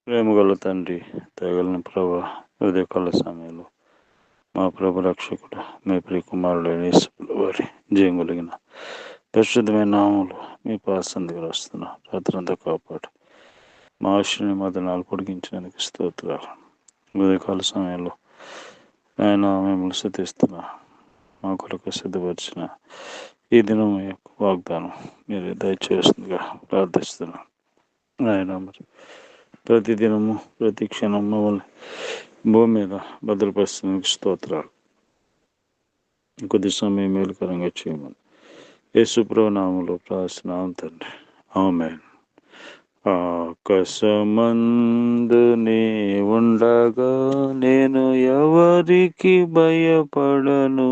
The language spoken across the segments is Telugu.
ప్రేమగల తండ్రి, దయగలిగిన ప్రభా, ఉదయకాల సమయంలో మా ప్రభు రక్షకుడు మీ ప్రియకుమారుడైన యేసు వారి జయం కలిగిన పరిశుద్ధమైన నామములు మీ పాసందుకు వస్తున్నా రాత్రంతా కాపాడు మా ఆశ్రయ మదనాలు పొడిగించినందుకు స్తోత్రాలు. ఉదయకాల సమయంలో ఆయన మిమ్మల్ని స్తుతిస్తున్నా. మా కొరకు సిద్ధపరిచిన ఈ దినం యొక్క వాగ్దానం మీరు దయచేస్తుందిగా ప్రార్థిస్తున్నాం. ఆయన మరి ప్రతి దినము ప్రతి క్షణం మమ్మల్ని భూమి మీద భద్రపరుస్తున్నందుకు స్తోత్రాలు. కొద్ది సమయం మేలుకరంగా చేయమని యేసుప్రభు నామములో ప్రార్థిస్తున్నాం తండ్రి, ఆమేన్. ఆకాశమందు నీ ఉండగా నేను ఎవరికి భయపడను,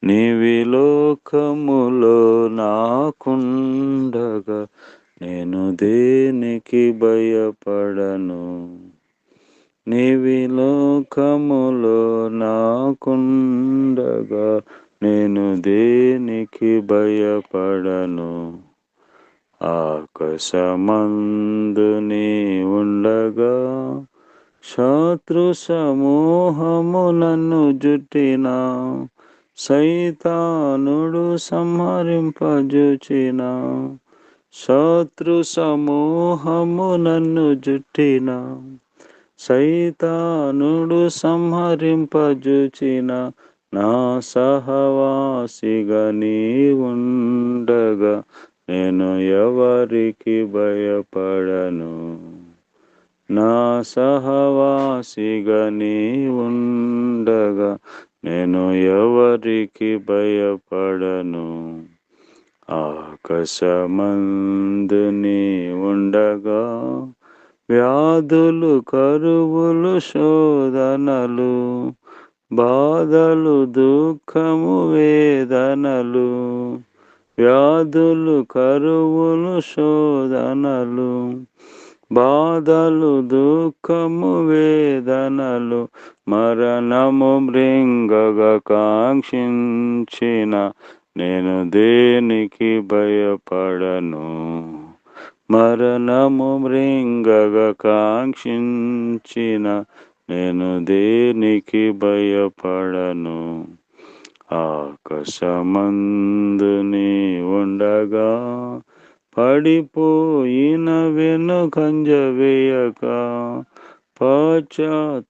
నీవి లోకములో నాకుండగా నేను దేనికి భయపడను, నీవి లోకములో నాకుండగా నేను దేనికి భయపడను. ఆకాశమందు నీ ఉండగా శత్రు సమూహము నన్ను జుట్టిన, సైతానుడు సంహరింపజూచిన, శత్రు సమూహము నన్ను జుట్టిన, సైతానుడు సంహరింపజూచిన, నా సహవాసిగా నీ ఉండగా నేను ఎవరికి భయపడను, నా సహవాసిగా నీ ఉండగా నేను ఎవరికి భయపడను. ఆకాశమందు నీ ఉండగా వ్యాధులు కరువులు శోధనలు బాధలు దుఃఖము వేదనలు, వ్యాధులు కరువులు శోధనలు బాధలు దుఃఖము వేదనలు, మరణము మృంగగా కాంక్షించిన నేను దేనికి భయపడను, మరణము మృంగగా కాంక్షించిన నేను దేనికి భయపడను. ఆకాశమందు నీ ఉండగా పడిపోయిన వెనుకంజ వేయక, పశ్చాత్తాపము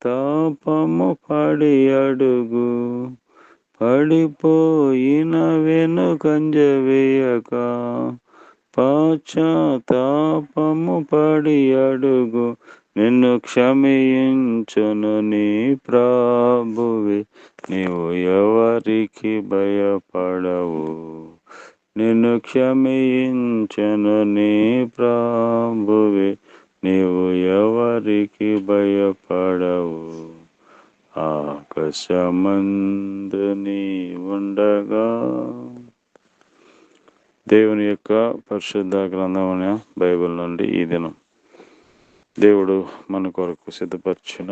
పడి అడుగు, పడిపోయిన వెనుకంజ వేయక, పశ్చాత్తాపము పడి అడుగు, నిన్ను క్షమించును నీ ప్రభువే, నీవు ఎవరికి భయపడవు, నిన్ను క్షమించును నీ ప్రభువే, నీవు ఎవరికి భయపడవు. ఆకాశమందు నీ ఉండగా. దేవుని యొక్క పరిశుద్ధ గ్రంథమైన బైబిల్ నుండి ఈ దినం దేవుడు మన కొరకు సిద్ధపరిచిన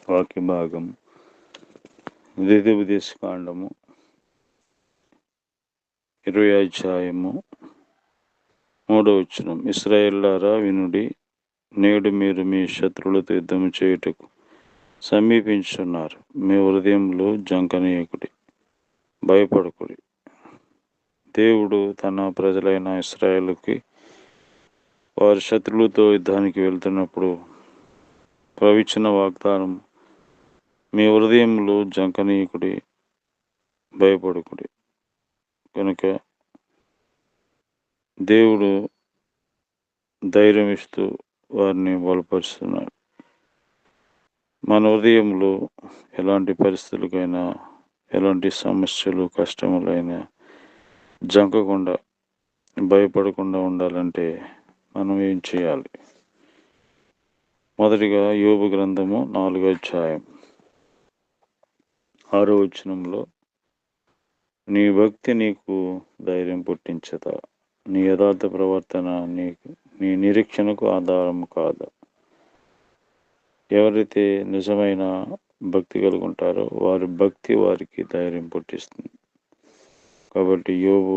వాక్య భాగం ద్వితీయోపదేశకాండము 20వ అధ్యాయము 3వ వచనం. ఇశ్రాయేలులారా వినుడి, నేడు మీరు మీ శత్రువులతో యుద్ధం చేయుటకు సమీపించున్నారు. మీ హృదయంలో జంకనీయకుడి, భయపడకుడి. దేవుడు తన ప్రజలైన ఇశ్రాయేలుకి వారి శత్రువులతో యుద్ధానికి వెళ్తున్నప్పుడు ప్రవచించిన వాగ్దానం, మీ హృదయంలో జంకనీయకుడి, భయపడకుడి. కనుక దేవుడు ధైర్యం ఇస్తూ వారిని బలపరుస్తున్నాడు. మన హృదయంలో ఎలాంటి పరిస్థితులకైనా, ఎలాంటి సమస్యలు కష్టములైనా జంకకుండా, భయపడకుండా ఉండాలంటే మనం ఏం చేయాలి? మొదటిగా యోబు గ్రంథము 4వ అధ్యాయం 6వ వచనంలో, నీ భక్తి నీకు ధైర్యం పుట్టించదా, నీ యథార్థ ప్రవర్తన నీ నిరీక్షణకు ఆధారం కాదా. ఎవరైతే నిజమైన భక్తి కలిగి ఉంటారో వారి భక్తి వారికి ధైర్యం పుట్టిస్తుంది. కాబట్టి యోబు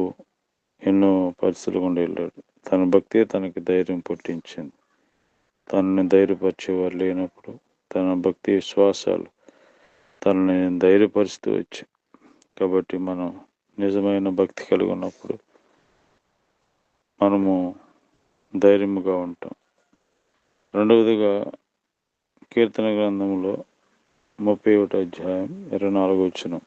ఎన్నో పరిస్థితులు గుండా వెళ్ళాడు, తన భక్తే తనకి ధైర్యం పుట్టించింది. తనని ధైర్యపరిచేవారు లేనప్పుడు తన భక్తి విశ్వాసాలు తనని ధైర్యపరుస్తూ వచ్చాయి. కాబట్టి మనం నిజమైన భక్తి కలిగి ఉన్నప్పుడు మనము ధైర్యముగా ఉంటాం. రెండవదిగా కీర్తన గ్రంథంలో 31 అధ్యాయం 24 వచనం,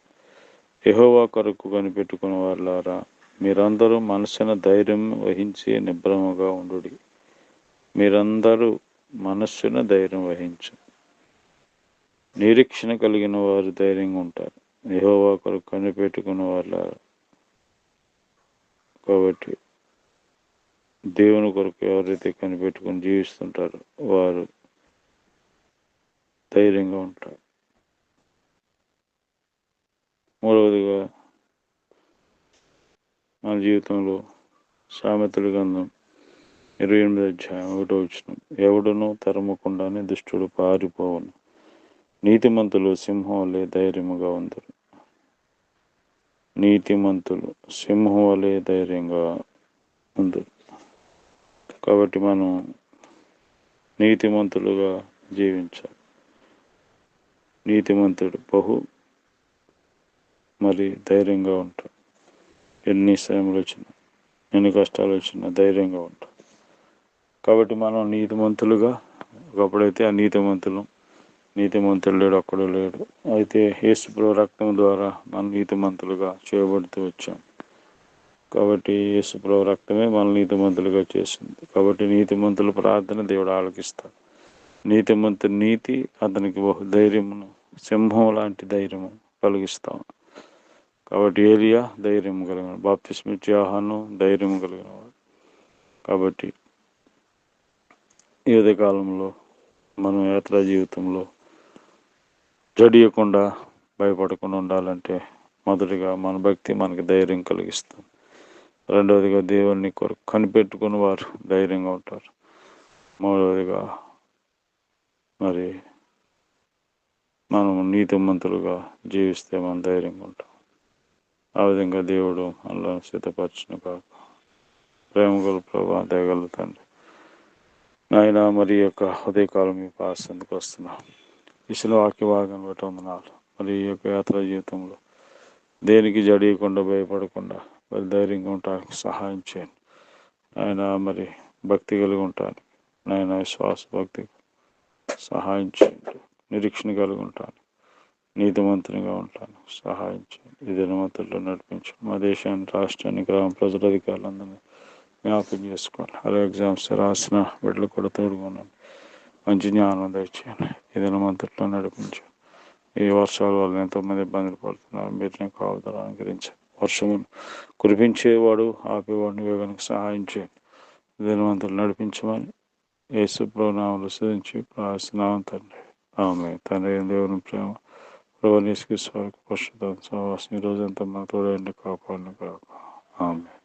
యెహోవా కొరకు కనిపెట్టుకుని వారులారా, మీరందరూ మనసున ధైర్యం వహించి నిబ్బరముగా ఉండుడి. మీరందరూ మనస్సున ధైర్యం వహించు. నిరీక్షణ కలిగిన వారు ధైర్యంగా ఉంటారు. యెహోవా కొరకు కనిపెట్టుకున్న వారులారా. కాబట్టి దేవుని కొరకు ఎవరైతే కనిపెట్టుకుని జీవిస్తుంటారో వారు ధైర్యంగా ఉంటారు. మూడవదిగా మన జీవితంలో సామెతల గ్రంథం 28 అధ్యాయం 1 వచనం, ఎవడును తరమకుండానే దుష్టుడు పారిపోవును, నీతిమంతులు సింహం వలె ధైర్యముగా ఉందరు. నీతిమంతులు సింహం వలె ధైర్యంగా ఉందరు. కాబట్టి మనం నీతిమంతులుగా జీవించాలి. నీతిమంతుడు మరి ధైర్యంగా ఉంటాడు. ఎన్ని శ్రమలు వచ్చినా ఎన్ని కష్టాలు వచ్చినా ధైర్యంగా ఉంటాడు. కాబట్టి మనం నీతిమంతులుగా, ఒకప్పుడైతే ఆ నీతిమంతులు లేడు, ఒక్కడు లేడు. అయితే యేసుప్రభు రక్తం ద్వారా మనం నీతిమంతులుగా చేయబడుతూ వచ్చాం. కాబట్టి యేసుప్రభు రక్తమే మన నీతిమంతులుగా చేసింది. కాబట్టి నీతిమంతుల ప్రార్థన దేవుడు ఆలకిస్తాడు. నీతిమంతుని నీతి అతనికి ధైర్యమును, సింహం లాంటి ధైర్యము కలిగిస్తాం. కాబట్టి ఏలియా ధైర్యం కలిగిన, బాప్తిస్మిచ్చే యోహాను ధైర్యం కలిగినవాడు. కాబట్టి ఈ కాలంలో మనం యాత్రా జీవితంలో జడియకుండా భయపడకుండా ఉండాలంటే మొదటిగా మన భక్తి మనకి ధైర్యం కలిగిస్తుంది. రెండవదిగా దేవుని కొరకు కనిపెట్టుకుని వారు ధైర్యంగా ఉంటారు. మూడవదిగా మరి మనం నీతిమంతులుగా జీవిస్తే మనం ధైర్యంగా ఉంటాం. ఆ విధంగా దేవుడు అలా సిద్ధపరచును కాక. ప్రేమగల ప్రభా, దయగల తండ్రి, నాయన మరి యొక్క ఉదయకాలం మీ పాసందుకు వస్తున్నాం. ఇసుల వాక్య భాగం బట్టి వందనాలు. మరి ఈ యొక్క యాత్రా జీవితంలో దేనికి జడియకుండా భయపడకుండా మరి ధైర్యంగా ఉండటానికి సహాయం చేయండి. ఆయన మరి భక్తి కలిగి ఉంటాను, నాయన విశ్వాస భక్తి సహాయం చేయండి. నిరీక్షణ కలిగి ఉంటాను, నీతిమంతునిగా ఉంటాను సహాయం చేయండి. ఈ దినవంతుల్లో నడిపించు. మా దేశాన్ని, రాష్ట్రాన్ని, గ్రామ ప్రజల అధికారులందరినీ జ్ఞాపకం చేసుకోండి. అలా ఎగ్జామ్స్ రాసిన బిడ్డలు కూడా తోడుకున్నాను. మంచి జ్ఞానం దయచేయండి. ఈ దినవంతుల్లో నడిపించు. ఈ వర్షాల వల్ల ఎంతోమంది ఇబ్బందులు పడుతున్నారు. మీరునే కావాలని అనుగ్రహించండి. వర్షము కురిపించేవాడు, ఆపేవాడిని వేగానికి సహాయం చేయండి. దినవంతులు నడిపించమని యేసు ప్రభువు నామములో స్తుతించి ప్రార్థిస్తున్నాము తండ్రి. ఆమేన్. తండ్రి దేవుని ప్రేమ, ప్రభువు యేసుక్రీస్తు వారి పరిశుద్ధ సహవాసం ఈ రోజంతా మన తోడైండి కాపాడును గాక. ఆమేన్.